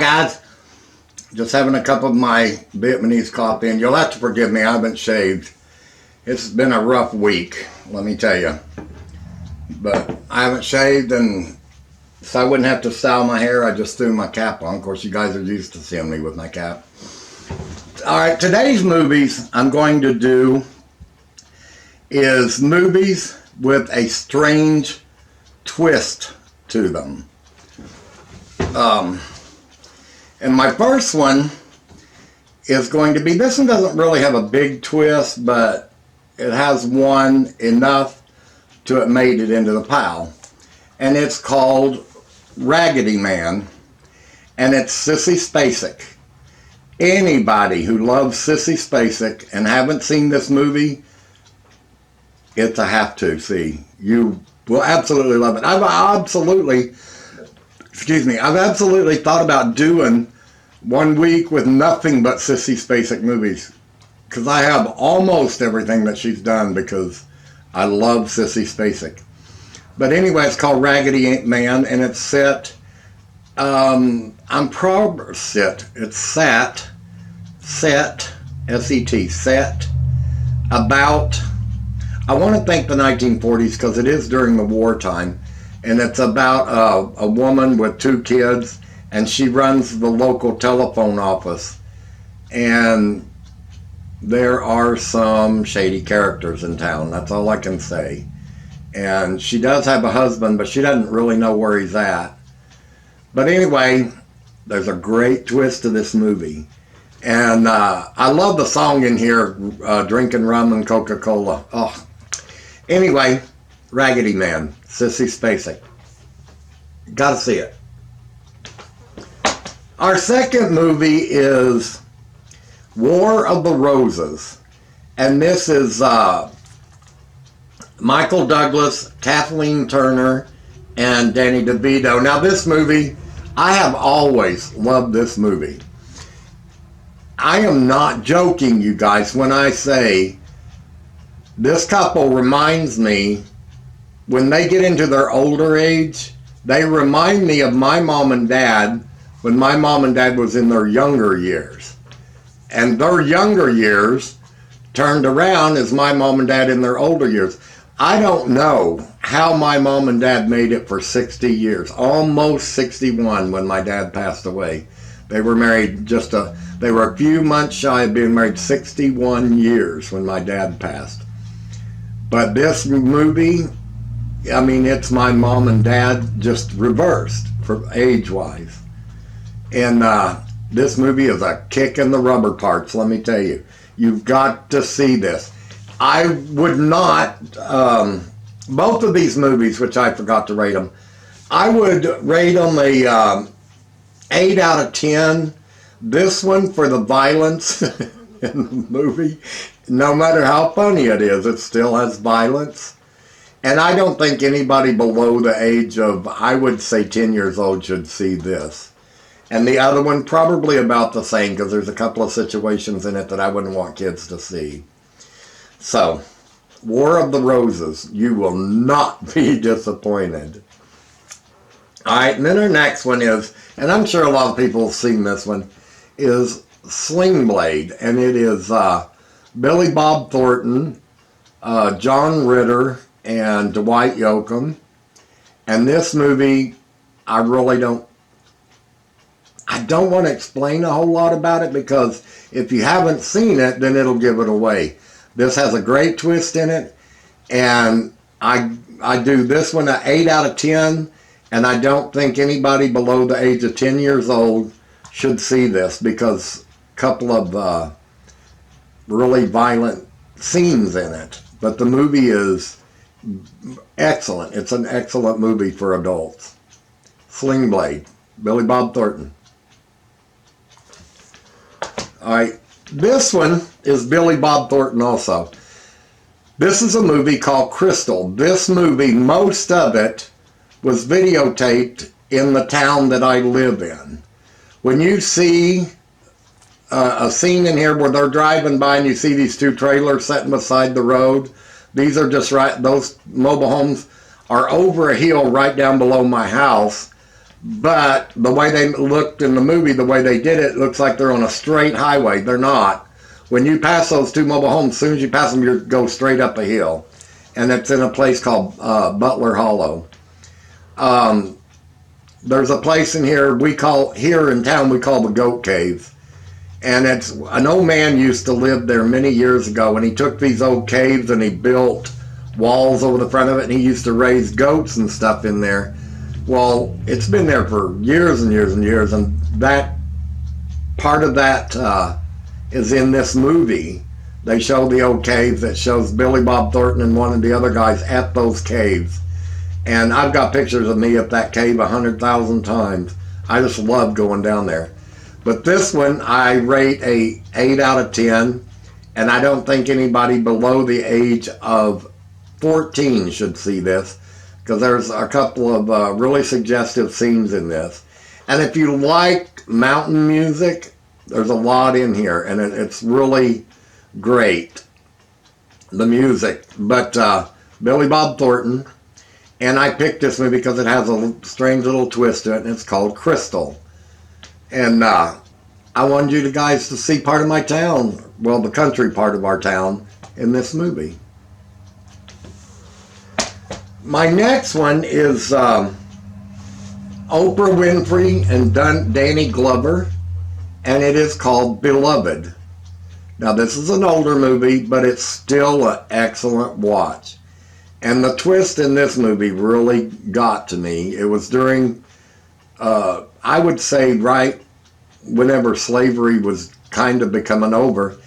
guys, just having a cup of my Vietnamese coffee, and you'll have to forgive me, I haven't shaved. It's been a rough week, let me tell you. But I haven't shaved, and so I wouldn't have to style my hair, I just threw my cap on. Of course, you guys are used to seeing me with my cap. Alright, today's movies I'm going to do is movies with a strange twist to them. And my first one is going to be, this one doesn't really have a big twist, but it has one enough to it made it into the pile. And it's called Raggedy Man, and it's Sissy Spacek. Anybody who loves Sissy Spacek and haven't seen this movie, it's a have to see. You will absolutely love it. I've absolutely thought about doing 1 week with nothing but Sissy Spacek movies, because I have almost everything that she's done because I love Sissy Spacek. But anyway, it's called Raggedy Man, and it's set, set about, I want to think the 1940s because it is during the wartime, and it's about a woman with 2 kids, and she runs the local telephone office, and there are some shady characters in town, that's all I can say. And she does have a husband, but she doesn't really know where he's at. But anyway, there's a great twist to this movie. And I love the song in here, Drinking Rum and Coca-Cola. Oh. Anyway, Raggedy Man, Sissy Spacek. Gotta see it. Our second movie is War of the Roses. And this is Michael Douglas, Kathleen Turner, and Danny DeVito. Now this movie, I have always loved this movie. I am not joking, you guys, when I say this couple reminds me, when they get into their older age, they remind me of my mom and dad when my mom and dad was in their younger years. And their younger years turned around as my mom and dad in their older years. I don't know how my mom and dad made it for 60 years, almost 61 when my dad passed away. They were married they were a few months shy of being married 61 years when my dad passed. But this movie, I mean, it's my mom and dad just reversed for age-wise. And this movie is a kick in the rubber parts, let me tell you. You've got to see this. I would not, both of these movies, which I forgot to rate them, I would rate them a 8 out of 10. This one, for the violence in the movie, no matter how funny it is, it still has violence. And I don't think anybody below the age of, I would say 10 years old, should see this. And the other one, probably about the same, because there's a couple of situations in it that I wouldn't want kids to see. So, War of the Roses, you will not be disappointed. Alright, and then our next one is, and I'm sure a lot of people have seen this one, is Slingblade. And it is Billy Bob Thornton, John Ritter, and Dwight Yoakam. And this movie, I don't want to explain a whole lot about it, because if you haven't seen it, then it'll give it away. This has a great twist in it, and I do this one an 8 out of 10, and I don't think anybody below the age of 10 years old should see this, because a couple of really violent scenes in it. But the movie is excellent. It's an excellent movie for adults. Slingblade, Billy Bob Thornton. Alright, this one is Billy Bob Thornton also. This is a movie called Crystal. This movie, most of it was videotaped in the town that I live in. When you see a scene in here where they're driving by and you see these 2 trailers sitting beside the road, these are just right, those mobile homes are over a hill right down below my house. But the way they looked in the movie, the way they did it, looks like they're on a straight highway. They're not. When you pass those two mobile homes, as soon as you pass them, you go straight up a hill. And it's in a place called Butler Hollow. There's a place in here here in town we call the Goat Cave. And it's an old man used to live there many years ago, and he took these old caves and he built walls over the front of it, and he used to raise goats and stuff in there. Well, it's been there for years and years and years, and that part of that is in this movie. They show the old caves. That shows Billy Bob Thornton and one of the other guys at those caves. And I've got pictures of me at that cave 100,000 times. I just love going down there. But this one, I rate a 8 out of 10, and I don't think anybody below the age of 14 should see this, because there's a couple of really suggestive scenes in this. And if you like mountain music, there's a lot in here, and it's really great, the music. But Billy Bob Thornton, and I picked this movie because it has a strange little twist to it, and it's called Crystal. And I wanted you guys to see part of my town, well, the country part of our town, in this movie. My next one is Oprah Winfrey and Danny Glover, and it is called Beloved. Now, this is an older movie, but it's still an excellent watch. And the twist in this movie really got to me. It was during, I would say, right whenever slavery was kind of becoming over.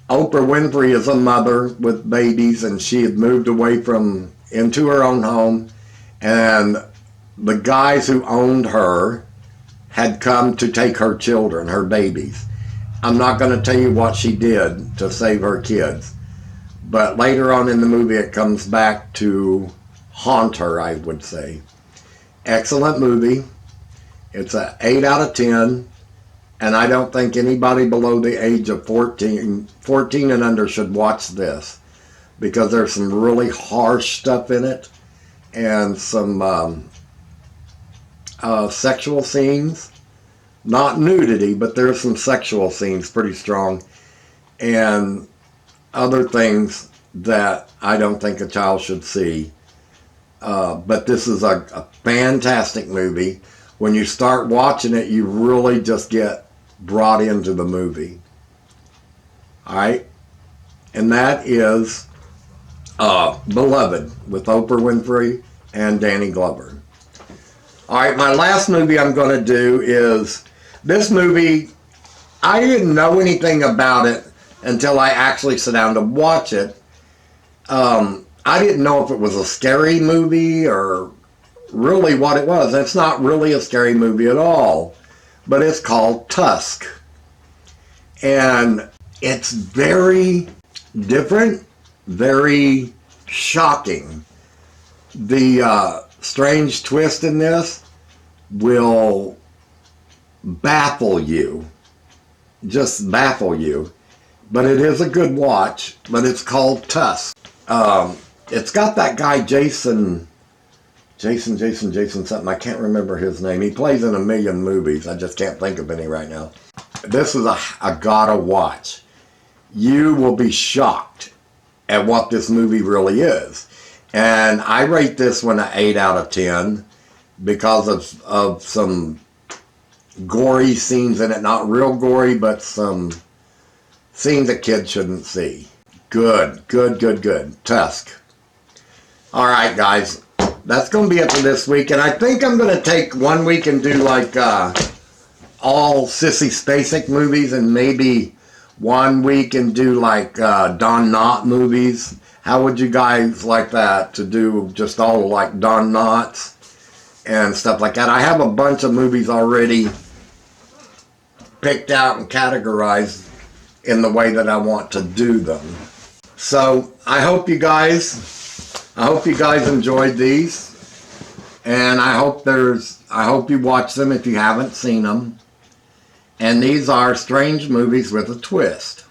Oprah Winfrey is a mother with babies, and she had moved away into her own home, and the guys who owned her had come to take her children, her babies. I'm not going to tell you what she did to save her kids, but later on in the movie it comes back to haunt her, I would say. Excellent movie. It's an 8 out of 10, and I don't think anybody below the age of 14 and under should watch this, because there's some really harsh stuff in it, and some sexual scenes. Not nudity, but there's some sexual scenes pretty strong, and other things that I don't think a child should see. But this is a fantastic movie. When you start watching it, you really just get brought into the movie. Alright? And that is Beloved with Oprah Winfrey and Danny Glover. Alright, my last movie I'm going to do is this movie. I didn't know anything about it until I actually sat down to watch it. I didn't know if it was a scary movie or really what it was. It's not really a scary movie at all, but it's called Tusk. And it's very different, very shocking. The strange twist in this will baffle you. Just baffle you. But it is a good watch, but it's called Tusk. It's got that guy Jason something. I can't remember his name. He plays in a million movies. I just can't think of any right now. This is a gotta watch. You will be shocked at what this movie really is. And I rate this one an 8 out of 10 because of some gory scenes in it. Not real gory, but some scenes that kids shouldn't see. Good. Tusk. Alright, guys. That's going to be it for this week. And I think I'm going to take 1 week and do like all Sissy Spacek movies, and maybe 1 week and do like Don Knotts movies. How would you guys like that, to do just all like Don Knotts and stuff like that? I have a bunch of movies already picked out and categorized in the way that I want to do them. So I hope you guys enjoyed these, and I hope you watch them if you haven't seen them. And these are strange movies with a twist.